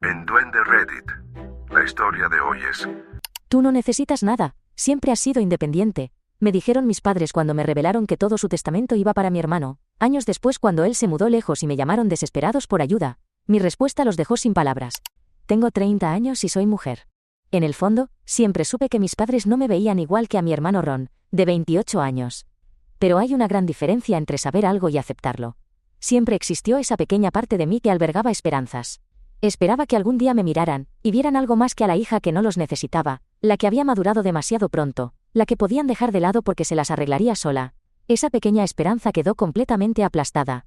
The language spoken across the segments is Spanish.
En Duende Reddit, la historia de hoy es... Tú no necesitas nada, siempre has sido independiente, me dijeron mis padres cuando me revelaron que todo su testamento iba para mi hermano, años después cuando él se mudó lejos y me llamaron desesperados por ayuda. Mi respuesta los dejó sin palabras. Tengo 30 años y soy mujer. En el fondo, siempre supe que mis padres no me veían igual que a mi hermano Ron, de 28 años. Pero hay una gran diferencia entre saber algo y aceptarlo. Siempre existió esa pequeña parte de mí que albergaba esperanzas. Esperaba que algún día me miraran, y vieran algo más que a la hija que no los necesitaba, la que había madurado demasiado pronto, la que podían dejar de lado porque se las arreglaría sola. Esa pequeña esperanza quedó completamente aplastada.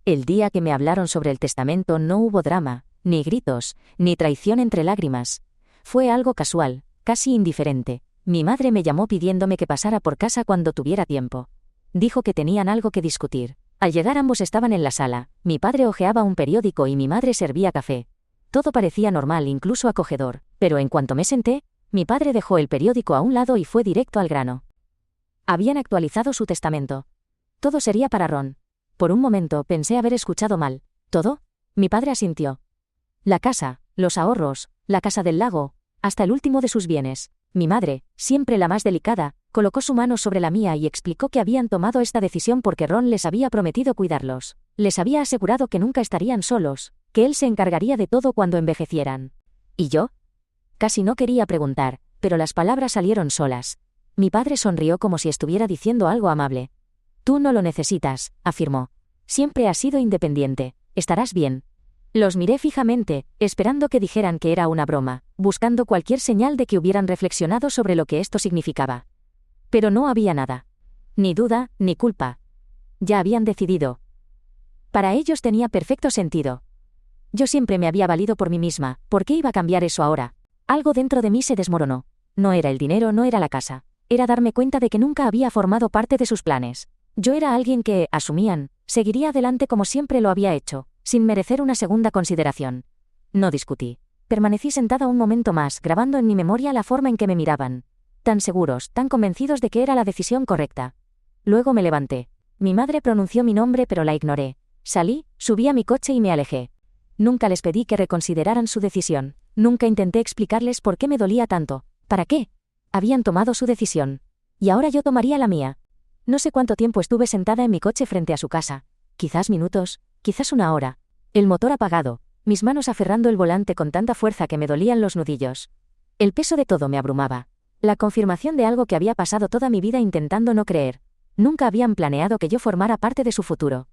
El día que me hablaron sobre el testamento no hubo drama, ni gritos, ni traición entre lágrimas. Fue algo casual, casi indiferente. Mi madre me llamó pidiéndome que pasara por casa cuando tuviera tiempo. Dijo que tenían algo que discutir. Al llegar ambos estaban en la sala, mi padre hojeaba un periódico y mi madre servía café. Todo parecía normal, incluso acogedor, pero en cuanto me senté, mi padre dejó el periódico a un lado y fue directo al grano. Habían actualizado su testamento. Todo sería para Ron. Por un momento pensé haber escuchado mal. ¿Todo? Mi padre asintió. La casa, los ahorros, la casa del lago, hasta el último de sus bienes. Mi madre, siempre la más delicada, colocó su mano sobre la mía y explicó que habían tomado esta decisión porque Ron les había prometido cuidarlos. Les había asegurado que nunca estarían solos, que él se encargaría de todo cuando envejecieran. ¿Y yo? Casi no quería preguntar, pero las palabras salieron solas. Mi padre sonrió como si estuviera diciendo algo amable. Tú no lo necesitas, afirmó. Siempre has sido independiente, estarás bien. Los miré fijamente, esperando que dijeran que era una broma, buscando cualquier señal de que hubieran reflexionado sobre lo que esto significaba. Pero no había nada. Ni duda, ni culpa. Ya habían decidido. Para ellos tenía perfecto sentido. Yo siempre me había valido por mí misma, ¿por qué iba a cambiar eso ahora? Algo dentro de mí se desmoronó. No era el dinero, no era la casa. Era darme cuenta de que nunca había formado parte de sus planes. Yo era alguien que, asumían, seguiría adelante como siempre lo había hecho, sin merecer una segunda consideración. No discutí. Permanecí sentada un momento más, grabando en mi memoria la forma en que me miraban. Tan seguros, tan convencidos de que era la decisión correcta. Luego me levanté. Mi madre pronunció mi nombre pero la ignoré. Salí, subí a mi coche y me alejé. Nunca les pedí que reconsideraran su decisión. Nunca intenté explicarles por qué me dolía tanto. ¿Para qué? Habían tomado su decisión. Y ahora yo tomaría la mía. No sé cuánto tiempo estuve sentada en mi coche frente a su casa. Quizás minutos, quizás una hora. El motor apagado, mis manos aferrando el volante con tanta fuerza que me dolían los nudillos. El peso de todo me abrumaba. La confirmación de algo que había pasado toda mi vida intentando no creer. Nunca habían planeado que yo formara parte de su futuro.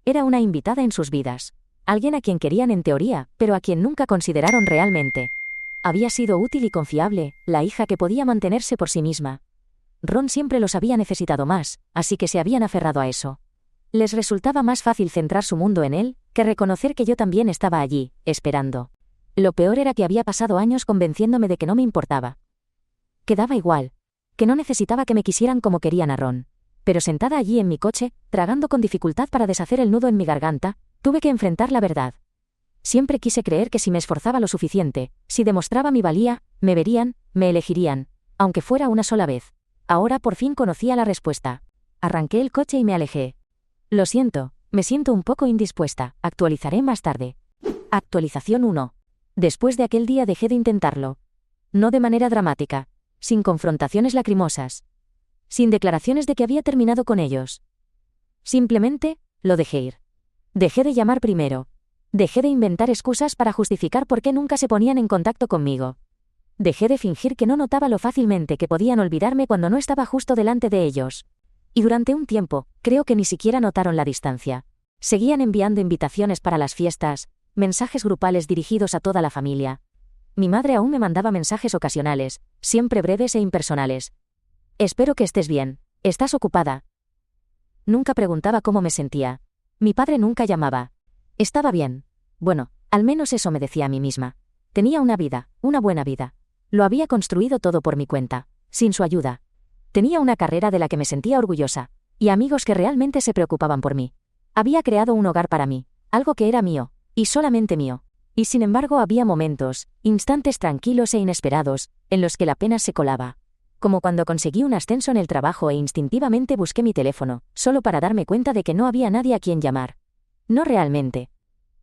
Era una invitada en sus vidas. Alguien a quien querían en teoría, pero a quien nunca consideraron realmente. Había sido útil y confiable, la hija que podía mantenerse por sí misma. Ron siempre los había necesitado más, así que se habían aferrado a eso. Les resultaba más fácil centrar su mundo en él, que reconocer que yo también estaba allí, esperando. Lo peor era que había pasado años convenciéndome de que no me importaba. Que daba igual. Que no necesitaba que me quisieran como querían a Ron. Pero sentada allí en mi coche, tragando con dificultad para deshacer el nudo en mi garganta, tuve que enfrentar la verdad. Siempre quise creer que si me esforzaba lo suficiente, si demostraba mi valía, me verían, me elegirían, aunque fuera una sola vez. Ahora por fin conocía la respuesta. Arranqué el coche y me alejé. Lo siento, me siento un poco indispuesta, actualizaré más tarde. Actualización 1. Después de aquel día dejé de intentarlo. No de manera dramática, sin confrontaciones lacrimosas. Sin declaraciones de que había terminado con ellos. Simplemente, lo dejé ir. Dejé de llamar primero. Dejé de inventar excusas para justificar por qué nunca se ponían en contacto conmigo. Dejé de fingir que no notaba lo fácilmente que podían olvidarme cuando no estaba justo delante de ellos. Y durante un tiempo, creo que ni siquiera notaron la distancia. Seguían enviando invitaciones para las fiestas, mensajes grupales dirigidos a toda la familia. Mi madre aún me mandaba mensajes ocasionales, siempre breves e impersonales. Espero que estés bien. ¿Estás ocupada? Nunca preguntaba cómo me sentía. Mi padre nunca llamaba. Estaba bien. Bueno, al menos eso me decía a mí misma. Tenía una vida, una buena vida. Lo había construido todo por mi cuenta, sin su ayuda. Tenía una carrera de la que me sentía orgullosa, y amigos que realmente se preocupaban por mí. Había creado un hogar para mí, algo que era mío, y solamente mío. Y sin embargo había momentos, instantes tranquilos e inesperados, en los que la pena se colaba. Como cuando conseguí un ascenso en el trabajo e instintivamente busqué mi teléfono, solo para darme cuenta de que no había nadie a quien llamar. No realmente.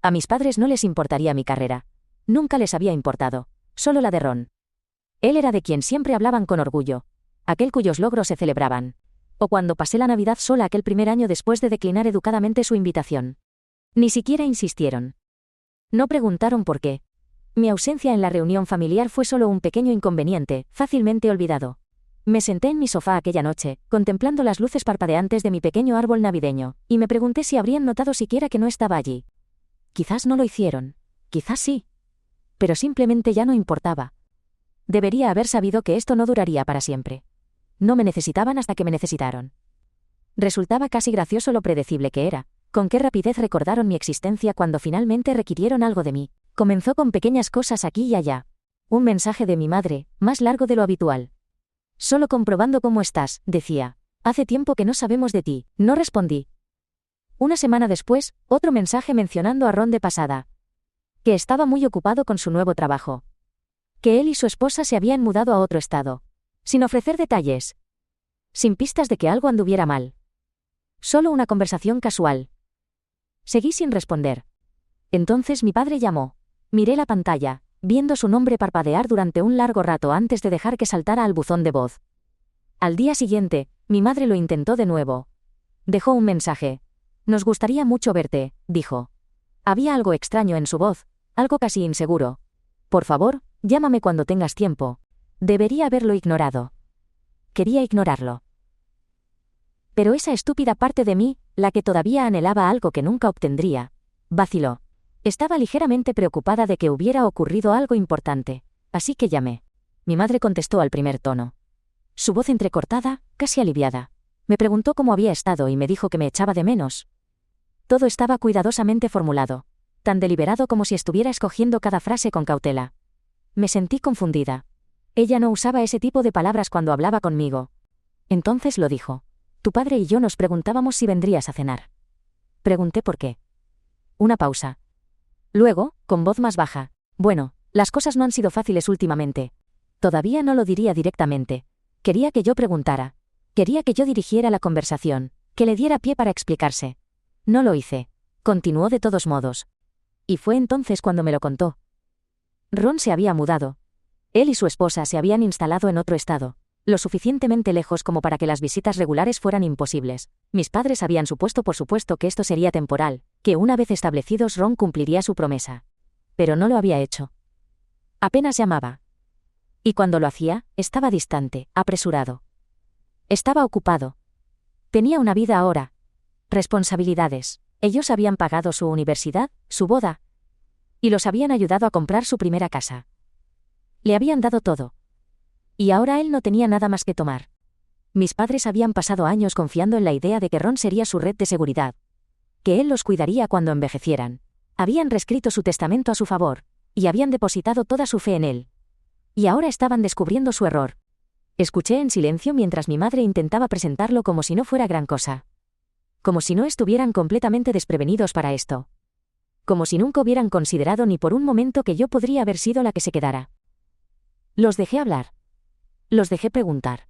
A mis padres no les importaría mi carrera. Nunca les había importado. Solo la de Ron. Él era de quien siempre hablaban con orgullo. Aquel cuyos logros se celebraban. O cuando pasé la Navidad sola aquel primer año después de declinar educadamente su invitación. Ni siquiera insistieron. No preguntaron por qué. Mi ausencia en la reunión familiar fue solo un pequeño inconveniente, fácilmente olvidado. Me senté en mi sofá aquella noche, contemplando las luces parpadeantes de mi pequeño árbol navideño, y me pregunté si habrían notado siquiera que no estaba allí. Quizás no lo hicieron. Quizás sí. Pero simplemente ya no importaba. Debería haber sabido que esto no duraría para siempre. No me necesitaban hasta que me necesitaron. Resultaba casi gracioso lo predecible que era, con qué rapidez recordaron mi existencia cuando finalmente requirieron algo de mí. Comenzó con pequeñas cosas aquí y allá. Un mensaje de mi madre, más largo de lo habitual. Solo comprobando cómo estás, decía. Hace tiempo que no sabemos de ti. No respondí. Una semana después, otro mensaje mencionando a Ron de pasada. Que estaba muy ocupado con su nuevo trabajo. Que él y su esposa se habían mudado a otro estado. Sin ofrecer detalles. Sin pistas de que algo anduviera mal. Solo una conversación casual. Seguí sin responder. Entonces mi padre llamó. Miré la pantalla, viendo su nombre parpadear durante un largo rato antes de dejar que saltara al buzón de voz. Al día siguiente, mi madre lo intentó de nuevo. Dejó un mensaje. Nos gustaría mucho verte, dijo. Había algo extraño en su voz, algo casi inseguro. Por favor, llámame cuando tengas tiempo. Debería haberlo ignorado. Quería ignorarlo. Pero esa estúpida parte de mí, la que todavía anhelaba algo que nunca obtendría, vaciló. Estaba ligeramente preocupada de que hubiera ocurrido algo importante, así que llamé. Mi madre contestó al primer tono. Su voz entrecortada, casi aliviada. Me preguntó cómo había estado y me dijo que me echaba de menos. Todo estaba cuidadosamente formulado, tan deliberado como si estuviera escogiendo cada frase con cautela. Me sentí confundida. Ella no usaba ese tipo de palabras cuando hablaba conmigo. Entonces lo dijo. Tu padre y yo nos preguntábamos si vendrías a cenar. Pregunté por qué. Una pausa. Luego, con voz más baja. Bueno, las cosas no han sido fáciles últimamente. Todavía no lo diría directamente. Quería que yo preguntara. Quería que yo dirigiera la conversación, que le diera pie para explicarse. No lo hice. Continuó de todos modos. Y fue entonces cuando me lo contó. Ron se había mudado. Él y su esposa se habían instalado en otro estado, lo suficientemente lejos como para que las visitas regulares fueran imposibles. Mis padres habían supuesto por supuesto que esto sería temporal, que una vez establecidos Ron cumpliría su promesa. Pero no lo había hecho. Apenas llamaba. Y cuando lo hacía, estaba distante, apresurado. Estaba ocupado. Tenía una vida ahora. Responsabilidades. Ellos habían pagado su universidad, su boda. Y los habían ayudado a comprar su primera casa. Le habían dado todo. Y ahora él no tenía nada más que tomar. Mis padres habían pasado años confiando en la idea de que Ron sería su red de seguridad. Que él los cuidaría cuando envejecieran. Habían reescrito su testamento a su favor, y habían depositado toda su fe en él. Y ahora estaban descubriendo su error. Escuché en silencio mientras mi madre intentaba presentarlo como si no fuera gran cosa. Como si no estuvieran completamente desprevenidos para esto. Como si nunca hubieran considerado ni por un momento que yo podría haber sido la que se quedara. Los dejé hablar. Los dejé preguntar.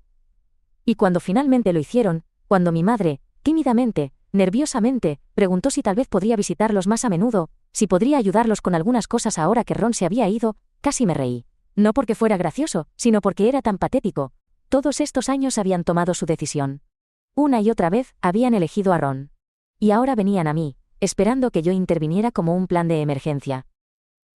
Y cuando finalmente lo hicieron, cuando mi madre, tímidamente, nerviosamente, preguntó si tal vez podría visitarlos más a menudo, si podría ayudarlos con algunas cosas ahora que Ron se había ido, casi me reí. No porque fuera gracioso, sino porque era tan patético. Todos estos años habían tomado su decisión. Una y otra vez habían elegido a Ron. Y ahora venían a mí, esperando que yo interviniera como un plan de emergencia.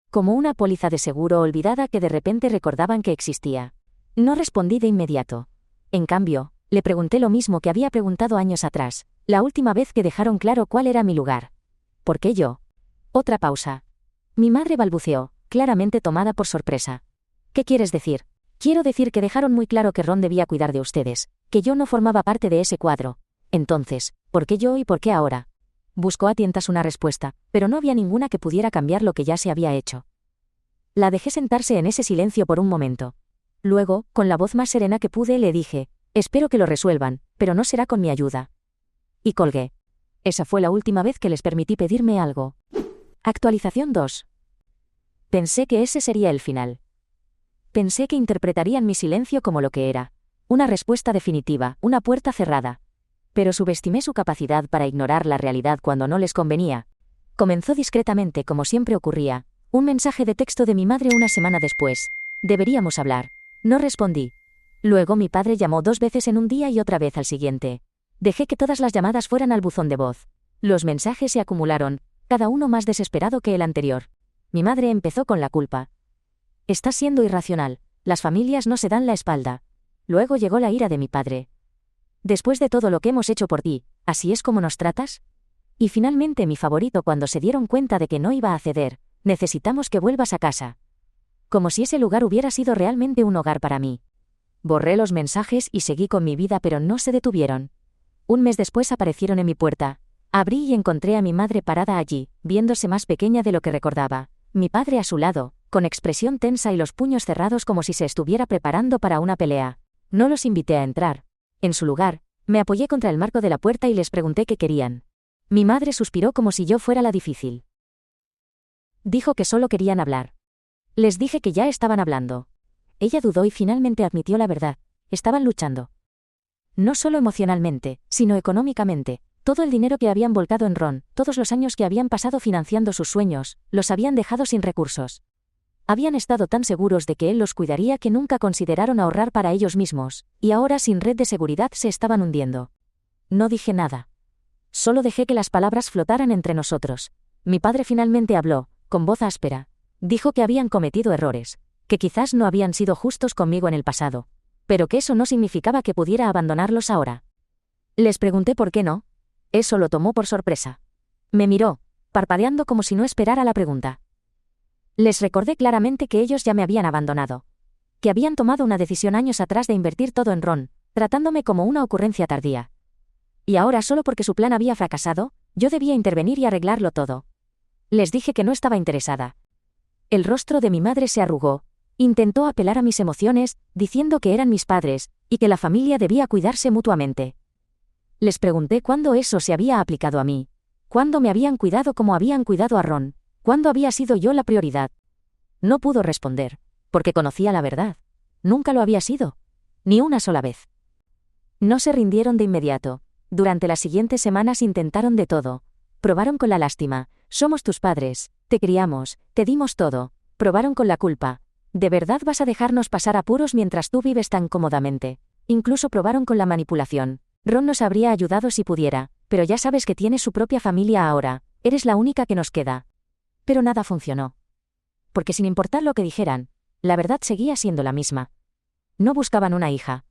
Como una póliza de seguro olvidada que de repente recordaban que existía. No respondí de inmediato. En cambio, le pregunté lo mismo que había preguntado años atrás, la última vez que dejaron claro cuál era mi lugar. ¿Por qué yo? Otra pausa. Mi madre balbuceó, claramente tomada por sorpresa. ¿Qué quieres decir? Quiero decir que dejaron muy claro que Ron debía cuidar de ustedes, que yo no formaba parte de ese cuadro. Entonces, ¿por qué yo y por qué ahora? Buscó a tientas una respuesta, pero no había ninguna que pudiera cambiar lo que ya se había hecho. La dejé sentarse en ese silencio por un momento. Luego, con la voz más serena que pude, le dije, espero que lo resuelvan, pero no será con mi ayuda. Y colgué. Esa fue la última vez que les permití pedirme algo. Actualización 2. Pensé que ese sería el final. Pensé que interpretarían mi silencio como lo que era. Una respuesta definitiva, una puerta cerrada. Pero subestimé su capacidad para ignorar la realidad cuando no les convenía. Comenzó discretamente como siempre ocurría, Un mensaje de texto de mi madre una semana después. Deberíamos hablar. No respondí. Luego mi padre llamó 2 veces en un día y otra vez al siguiente. Dejé que todas las llamadas fueran al buzón de voz. Los mensajes se acumularon, cada uno más desesperado que el anterior. Mi madre empezó con la culpa. Estás siendo irracional, las familias no se dan la espalda. Luego llegó la ira de mi padre. Después de todo lo que hemos hecho por ti, ¿así es como nos tratas? Y finalmente mi favorito cuando se dieron cuenta de que no iba a ceder, necesitamos que vuelvas a casa. Como si ese lugar hubiera sido realmente un hogar para mí. Borré los mensajes y seguí con mi vida, pero no se detuvieron. Un mes después aparecieron en mi puerta. Abrí y encontré a mi madre parada allí, viéndose más pequeña de lo que recordaba. Mi padre a su lado, con expresión tensa y los puños cerrados como si se estuviera preparando para una pelea. No los invité a entrar. En su lugar, me apoyé contra el marco de la puerta y les pregunté qué querían. Mi madre suspiró como si yo fuera la difícil. Dijo que solo querían hablar. Les dije que ya estaban hablando. Ella dudó y finalmente admitió la verdad. Estaban luchando. No solo emocionalmente, sino económicamente. Todo el dinero que habían volcado en Ron, todos los años que habían pasado financiando sus sueños, los habían dejado sin recursos. Habían estado tan seguros de que él los cuidaría que nunca consideraron ahorrar para ellos mismos, y ahora sin red de seguridad se estaban hundiendo. No dije nada. Solo dejé que las palabras flotaran entre nosotros. Mi padre finalmente habló, con voz áspera. Dijo que habían cometido errores, que quizás no habían sido justos conmigo en el pasado, pero que eso no significaba que pudiera abandonarlos ahora. Les pregunté por qué no. Eso lo tomó por sorpresa. Me miró, parpadeando como si no esperara la pregunta. Les recordé claramente que ellos ya me habían abandonado. Que habían tomado una decisión años atrás de invertir todo en Ron, tratándome como una ocurrencia tardía. Y ahora solo porque su plan había fracasado, yo debía intervenir y arreglarlo todo. Les dije que no estaba interesada. El rostro de mi madre se arrugó. Intentó apelar a mis emociones, diciendo que eran mis padres, y que la familia debía cuidarse mutuamente. Les pregunté cuándo eso se había aplicado a mí. Cuándo me habían cuidado como habían cuidado a Ron. Cuándo había sido yo la prioridad. No pudo responder, porque conocía la verdad. Nunca lo había sido. Ni una sola vez. No se rindieron de inmediato. Durante las siguientes semanas intentaron de todo. Probaron con la lástima. Somos tus padres, te criamos, te dimos todo. Probaron con la culpa. ¿De verdad vas a dejarnos pasar apuros mientras tú vives tan cómodamente? Incluso probaron con la manipulación. Ron nos habría ayudado si pudiera, pero ya sabes que tienes su propia familia ahora. Eres la única que nos queda. Pero nada funcionó. Porque sin importar lo que dijeran, la verdad seguía siendo la misma. No buscaban una hija.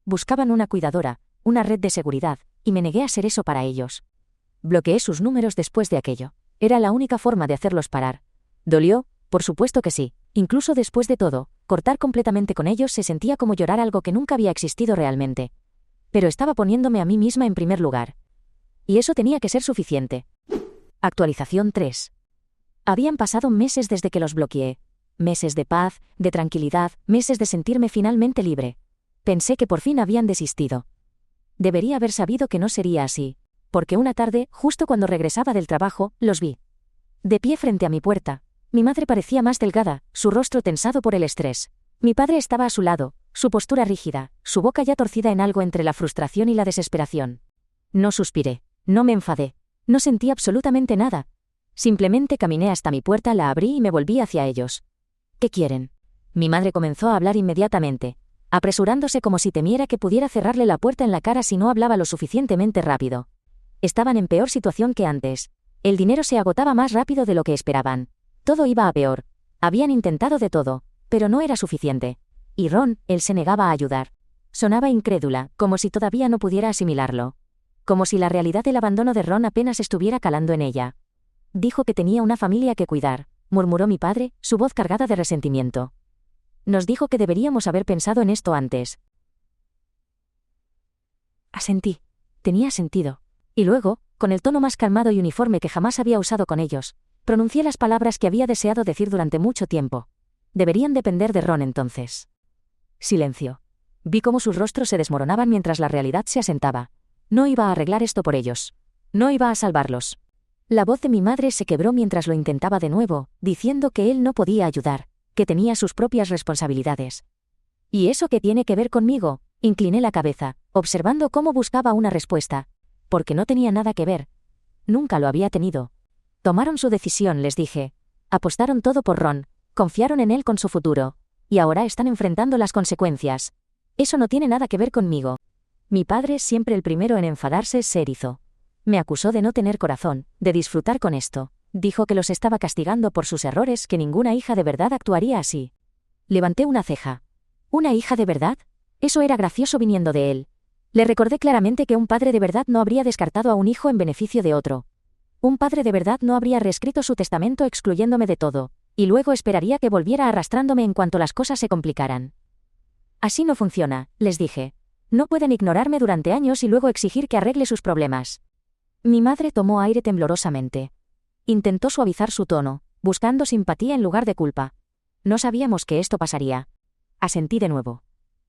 Buscaban una cuidadora, una red de seguridad, y me negué a ser eso para ellos. Bloqueé sus números después de aquello. Era la única forma de hacerlos parar. ¿Dolió? Por supuesto que sí. Incluso después de todo, cortar completamente con ellos se sentía como llorar algo que nunca había existido realmente. Pero estaba poniéndome a mí misma en primer lugar. Y eso tenía que ser suficiente. Actualización 3. Habían pasado meses desde que los bloqueé. Meses de paz, de tranquilidad, meses de sentirme finalmente libre. Pensé que por fin habían desistido. Debería haber sabido que no sería así, porque una tarde, justo cuando regresaba del trabajo, los vi. De pie frente a mi puerta. Mi madre parecía más delgada, su rostro tensado por el estrés. Mi padre estaba a su lado, su postura rígida, su boca ya torcida en algo entre la frustración y la desesperación. No suspiré, no me enfadé, no sentí absolutamente nada. Simplemente caminé hasta mi puerta, la abrí y me volví hacia ellos. ¿Qué quieren? Mi madre comenzó a hablar inmediatamente, apresurándose como si temiera que pudiera cerrarle la puerta en la cara si no hablaba lo suficientemente rápido. Estaban en peor situación que antes. El dinero se agotaba más rápido de lo que esperaban. Todo iba a peor. Habían intentado de todo, pero no era suficiente. Y Ron, él se negaba a ayudar. Sonaba incrédula, como si todavía no pudiera asimilarlo. Como si la realidad del abandono de Ron apenas estuviera calando en ella. Dijo que tenía una familia que cuidar, murmuró mi padre, su voz cargada de resentimiento. Nos dijo que deberíamos haber pensado en esto antes. Asentí. Tenía sentido. Y luego, con el tono más calmado y uniforme que jamás había usado con ellos, pronuncié las palabras que había deseado decir durante mucho tiempo. Deberían depender de Ron entonces. Silencio. Vi cómo sus rostros se desmoronaban mientras la realidad se asentaba. No iba a arreglar esto por ellos. No iba a salvarlos. La voz de mi madre se quebró mientras lo intentaba de nuevo, diciendo que él no podía ayudar, que tenía sus propias responsabilidades. ¿Y eso qué tiene que ver conmigo? Incliné la cabeza, observando cómo buscaba una respuesta. Porque no tenía nada que ver. Nunca lo había tenido. Tomaron su decisión, les dije. Apostaron todo por Ron, confiaron en él con su futuro, y ahora están enfrentando las consecuencias. Eso no tiene nada que ver conmigo. Mi padre, siempre el primero en enfadarse, se erizó. Me acusó de no tener corazón, de disfrutar con esto. Dijo que los estaba castigando por sus errores, que ninguna hija de verdad actuaría así. Levanté una ceja. ¿Una hija de verdad? Eso era gracioso viniendo de él. Le recordé claramente que un padre de verdad no habría descartado a un hijo en beneficio de otro. Un padre de verdad no habría reescrito su testamento excluyéndome de todo, y luego esperaría que volviera arrastrándome en cuanto las cosas se complicaran. Así no funciona, les dije. No pueden ignorarme durante años y luego exigir que arregle sus problemas. Mi madre tomó aire temblorosamente. Intentó suavizar su tono, buscando simpatía en lugar de culpa. No sabíamos que esto pasaría. Asentí de nuevo.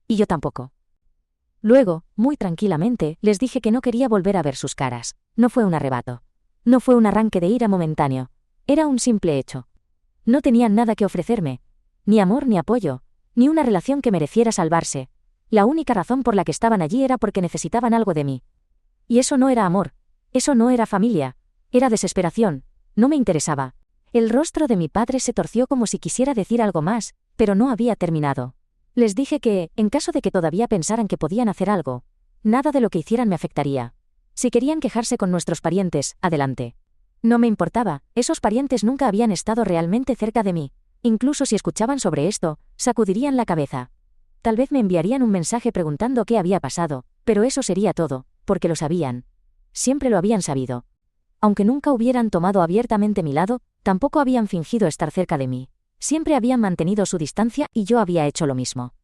Y yo tampoco. Luego, muy tranquilamente, les dije que no quería volver a ver sus caras. No fue un arrebato. No fue un arranque de ira momentáneo. Era un simple hecho. No tenían nada que ofrecerme. Ni amor ni apoyo. Ni una relación que mereciera salvarse. La única razón por la que estaban allí era porque necesitaban algo de mí. Y eso no era amor. Eso no era familia. Era desesperación. No me interesaba. El rostro de mi padre se torció como si quisiera decir algo más, pero no había terminado. Les dije que, en caso de que todavía pensaran que podían hacer algo, nada de lo que hicieran me afectaría. Si querían quejarse con nuestros parientes, adelante. No me importaba, esos parientes nunca habían estado realmente cerca de mí. Incluso si escuchaban sobre esto, sacudirían la cabeza. Tal vez me enviarían un mensaje preguntando qué había pasado, pero eso sería todo, porque lo sabían. Siempre lo habían sabido. Aunque nunca hubieran tomado abiertamente mi lado, tampoco habían fingido estar cerca de mí. Siempre habían mantenido su distancia y yo había hecho lo mismo.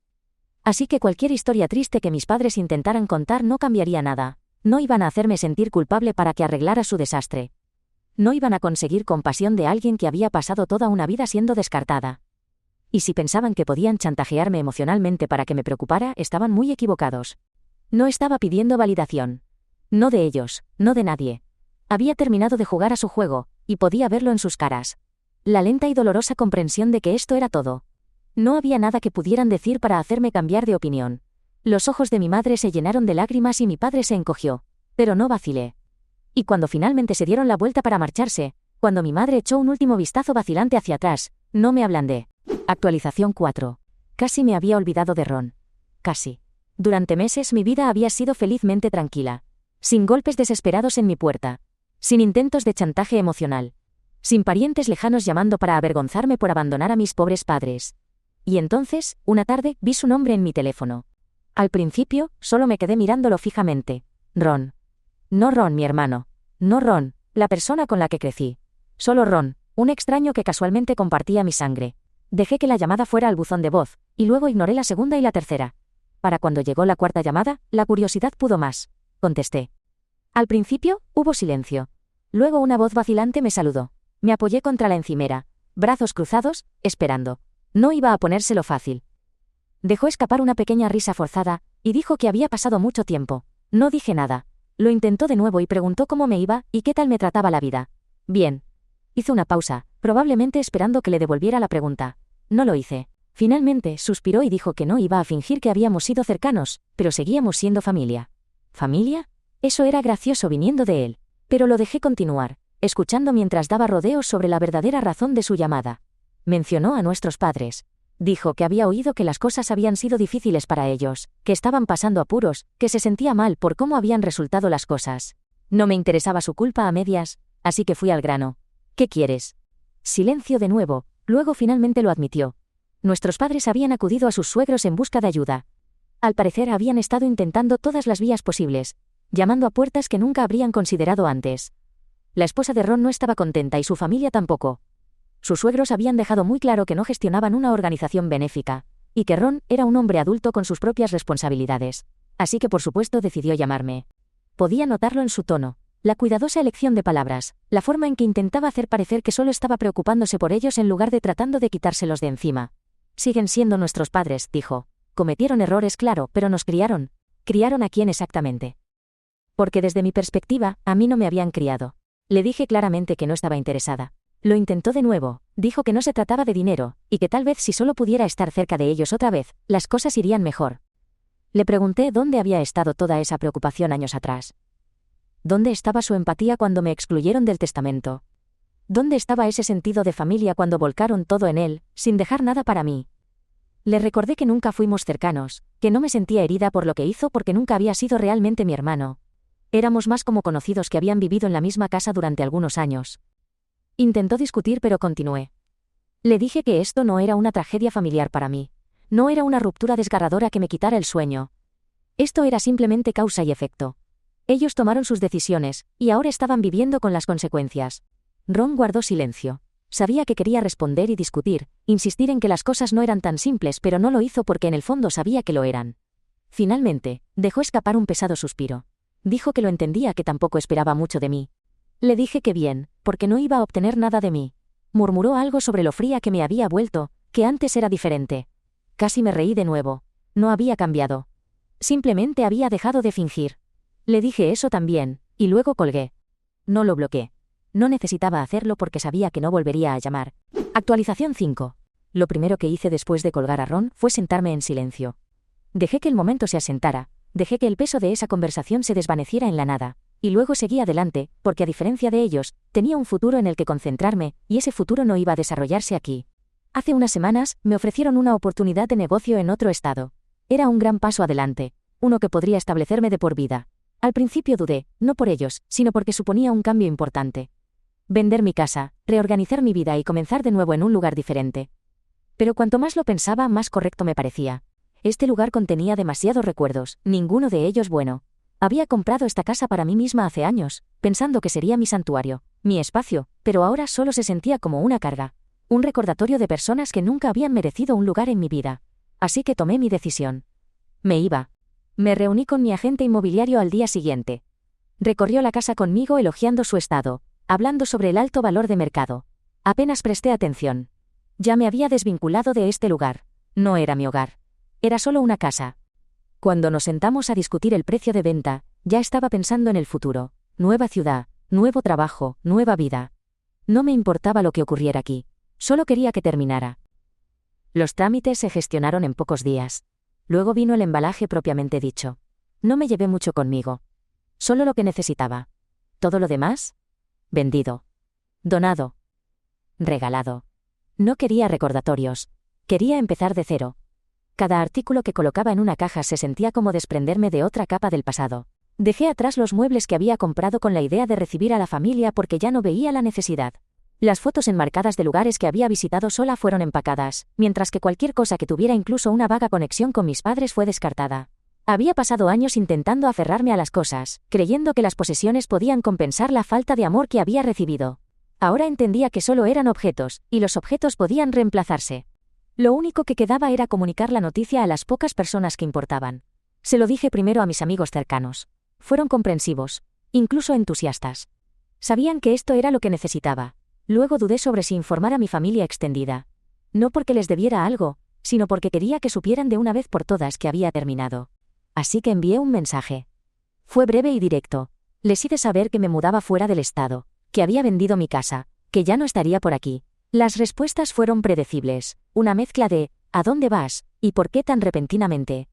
Así que cualquier historia triste que mis padres intentaran contar no cambiaría nada. No iban a hacerme sentir culpable para que arreglara su desastre. No iban a conseguir compasión de alguien que había pasado toda una vida siendo descartada. Y si pensaban que podían chantajearme emocionalmente para que me preocupara, estaban muy equivocados. No estaba pidiendo validación. No de ellos, no de nadie. Había terminado de jugar a su juego, y podía verlo en sus caras. La lenta y dolorosa comprensión de que esto era todo. No había nada que pudieran decir para hacerme cambiar de opinión. Los ojos de mi madre se llenaron de lágrimas y mi padre se encogió. Pero no vacilé. Y cuando finalmente se dieron la vuelta para marcharse, cuando mi madre echó un último vistazo vacilante hacia atrás, no me ablandé. Actualización 4. Casi me había olvidado de Ron. Casi. Durante meses mi vida había sido felizmente tranquila. Sin golpes desesperados en mi puerta. Sin intentos de chantaje emocional. Sin parientes lejanos llamando para avergonzarme por abandonar a mis pobres padres. Y entonces, una tarde, vi su nombre en mi teléfono. Al principio, solo me quedé mirándolo fijamente. Ron. No Ron, mi hermano. No Ron, la persona con la que crecí. Solo Ron, un extraño que casualmente compartía mi sangre. Dejé que la llamada fuera al buzón de voz, y luego ignoré la segunda y la tercera. Para cuando llegó la cuarta llamada, la curiosidad pudo más. Contesté. Al principio, hubo silencio. Luego una voz vacilante me saludó. Me apoyé contra la encimera, brazos cruzados, esperando. No iba a ponérselo fácil. Dejó escapar una pequeña risa forzada, y dijo que había pasado mucho tiempo. No dije nada. Lo intentó de nuevo y preguntó cómo me iba y qué tal me trataba la vida. Bien. Hizo una pausa, probablemente esperando que le devolviera la pregunta. No lo hice. Finalmente, suspiró y dijo que no iba a fingir que habíamos sido cercanos, pero seguíamos siendo familia. ¿Familia? Eso era gracioso viniendo de él. Pero lo dejé continuar, escuchando mientras daba rodeos sobre la verdadera razón de su llamada. Mencionó a nuestros padres. Dijo que había oído que las cosas habían sido difíciles para ellos, que estaban pasando apuros, que se sentía mal por cómo habían resultado las cosas. No me interesaba su culpa a medias, así que fui al grano. ¿Qué quieres? Silencio de nuevo, luego finalmente lo admitió. Nuestros padres habían acudido a sus suegros en busca de ayuda. Al parecer habían estado intentando todas las vías posibles, llamando a puertas que nunca habrían considerado antes. La esposa de Ron no estaba contenta y su familia tampoco. Sus suegros habían dejado muy claro que no gestionaban una organización benéfica, y que Ron era un hombre adulto con sus propias responsabilidades. Así que por supuesto decidió llamarme. Podía notarlo en su tono, la cuidadosa elección de palabras, la forma en que intentaba hacer parecer que solo estaba preocupándose por ellos en lugar de tratando de quitárselos de encima. Siguen siendo nuestros padres, dijo. Cometieron errores, claro, pero nos criaron. ¿Criaron a quién exactamente? Porque desde mi perspectiva, a mí no me habían criado. Le dije claramente que no estaba interesada. Lo intentó de nuevo, dijo que no se trataba de dinero, y que tal vez si solo pudiera estar cerca de ellos otra vez, las cosas irían mejor. Le pregunté dónde había estado toda esa preocupación años atrás. ¿Dónde estaba su empatía cuando me excluyeron del testamento? ¿Dónde estaba ese sentido de familia cuando volcaron todo en él, sin dejar nada para mí? Le recordé que nunca fuimos cercanos, que no me sentía herida por lo que hizo porque nunca había sido realmente mi hermano. Éramos más como conocidos que habían vivido en la misma casa durante algunos años. Intentó discutir pero continué. Le dije que esto no era una tragedia familiar para mí. No era una ruptura desgarradora que me quitara el sueño. Esto era simplemente causa y efecto. Ellos tomaron sus decisiones, y ahora estaban viviendo con las consecuencias. Ron guardó silencio. Sabía que quería responder y discutir, insistir en que las cosas no eran tan simples, pero no lo hizo porque en el fondo sabía que lo eran. Finalmente, dejó escapar un pesado suspiro. Dijo que lo entendía, que tampoco esperaba mucho de mí. Le dije que bien, porque no iba a obtener nada de mí. Murmuró algo sobre lo fría que me había vuelto, que antes era diferente. Casi me reí de nuevo. No había cambiado. Simplemente había dejado de fingir. Le dije eso también, y luego colgué. No lo bloqueé. No necesitaba hacerlo porque sabía que no volvería a llamar. Actualización 5. Lo primero que hice después de colgar a Ron fue sentarme en silencio. Dejé que el momento se asentara, dejé que el peso de esa conversación se desvaneciera en la nada, y luego seguí adelante, porque a diferencia de ellos, tenía un futuro en el que concentrarme, y ese futuro no iba a desarrollarse aquí. Hace unas semanas, me ofrecieron una oportunidad de negocio en otro estado. Era un gran paso adelante, uno que podría establecerme de por vida. Al principio dudé, no por ellos, sino porque suponía un cambio importante. Vender mi casa, reorganizar mi vida y comenzar de nuevo en un lugar diferente. Pero cuanto más lo pensaba, más correcto me parecía. Este lugar contenía demasiados recuerdos, ninguno de ellos bueno. Había comprado esta casa para mí misma hace años, pensando que sería mi santuario, mi espacio, pero ahora solo se sentía como una carga. Un recordatorio de personas que nunca habían merecido un lugar en mi vida. Así que tomé mi decisión. Me iba. Me reuní con mi agente inmobiliario al día siguiente. Recorrió la casa conmigo elogiando su estado, hablando sobre el alto valor de mercado. Apenas presté atención. Ya me había desvinculado de este lugar. No era mi hogar. Era solo una casa. Cuando nos sentamos a discutir el precio de venta, ya estaba pensando en el futuro. Nueva ciudad, nuevo trabajo, nueva vida. No me importaba lo que ocurriera aquí. Solo quería que terminara. Los trámites se gestionaron en pocos días. Luego vino el embalaje propiamente dicho. No me llevé mucho conmigo. Solo lo que necesitaba. Todo lo demás, vendido. Donado. Regalado. No quería recordatorios. Quería empezar de cero. Cada artículo que colocaba en una caja se sentía como desprenderme de otra capa del pasado. Dejé atrás los muebles que había comprado con la idea de recibir a la familia porque ya no veía la necesidad. Las fotos enmarcadas de lugares que había visitado sola fueron empacadas, mientras que cualquier cosa que tuviera incluso una vaga conexión con mis padres fue descartada. Había pasado años intentando aferrarme a las cosas, creyendo que las posesiones podían compensar la falta de amor que había recibido. Ahora entendía que solo eran objetos, y los objetos podían reemplazarse. Lo único que quedaba era comunicar la noticia a las pocas personas que importaban. Se lo dije primero a mis amigos cercanos. Fueron comprensivos, incluso entusiastas. Sabían que esto era lo que necesitaba. Luego dudé sobre si informar a mi familia extendida. No porque les debiera algo, sino porque quería que supieran de una vez por todas que había terminado. Así que envié un mensaje. Fue breve y directo. Les hice saber que me mudaba fuera del estado, que había vendido mi casa, que ya no estaría por aquí. Las respuestas fueron predecibles, una mezcla de ¿a dónde vas? ¿Y por qué tan repentinamente?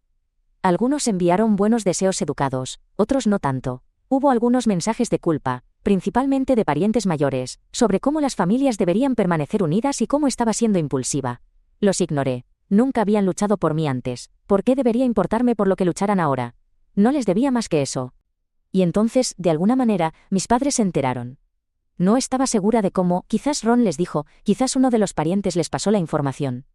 Algunos enviaron buenos deseos educados, otros no tanto. Hubo algunos mensajes de culpa, principalmente de parientes mayores, sobre cómo las familias deberían permanecer unidas y cómo estaba siendo impulsiva. Los ignoré. Nunca habían luchado por mí antes. ¿Por qué debería importarme por lo que lucharan ahora? No les debía más que eso. Y entonces, de alguna manera, mis padres se enteraron. No estaba segura de cómo, quizás Ron les dijo, quizás uno de los parientes les pasó la información.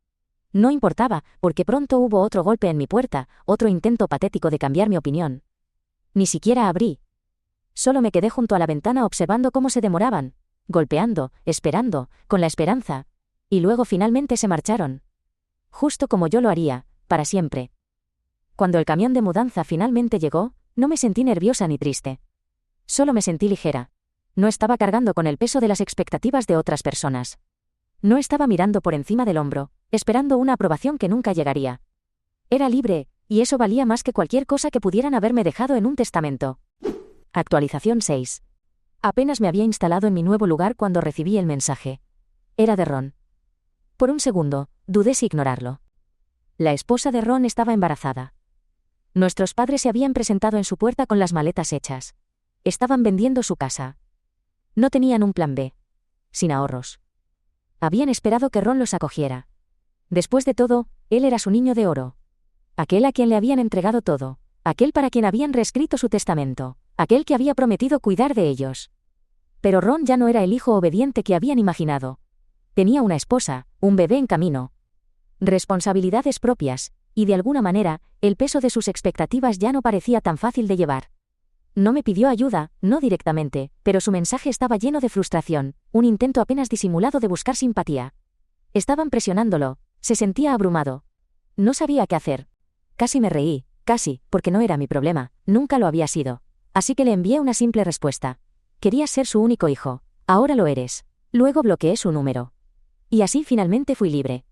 No importaba, porque pronto hubo otro golpe en mi puerta, otro intento patético de cambiar mi opinión. Ni siquiera abrí. Solo me quedé junto a la ventana observando cómo se demoraban, golpeando, esperando, con la esperanza. Y luego finalmente se marcharon. Justo como yo lo haría, para siempre. Cuando el camión de mudanza finalmente llegó, no me sentí nerviosa ni triste. Solo me sentí ligera. No estaba cargando con el peso de las expectativas de otras personas. No estaba mirando por encima del hombro, esperando una aprobación que nunca llegaría. Era libre, y eso valía más que cualquier cosa que pudieran haberme dejado en un testamento. Actualización 6. Apenas me había instalado en mi nuevo lugar cuando recibí el mensaje. Era de Ron. Por un segundo, dudé si ignorarlo. La esposa de Ron estaba embarazada. Nuestros padres se habían presentado en su puerta con las maletas hechas. Estaban vendiendo su casa. No tenían un plan B. sin ahorros. Habían esperado que Ron los acogiera. Después de todo, él era su niño de oro. Aquel a quien le habían entregado todo. Aquel para quien habían reescrito su testamento. Aquel que había prometido cuidar de ellos. Pero Ron ya no era el hijo obediente que habían imaginado. Tenía una esposa, un bebé en camino. Responsabilidades propias, y de alguna manera, el peso de sus expectativas ya no parecía tan fácil de llevar. No me pidió ayuda, no directamente, pero su mensaje estaba lleno de frustración, un intento apenas disimulado de buscar simpatía. Estaban presionándolo, se sentía abrumado. No sabía qué hacer. Casi me reí, porque no era mi problema, nunca lo había sido. Así que le envié una simple respuesta. Querías ser su único hijo, ahora lo eres. Luego bloqueé su número. Y así finalmente fui libre.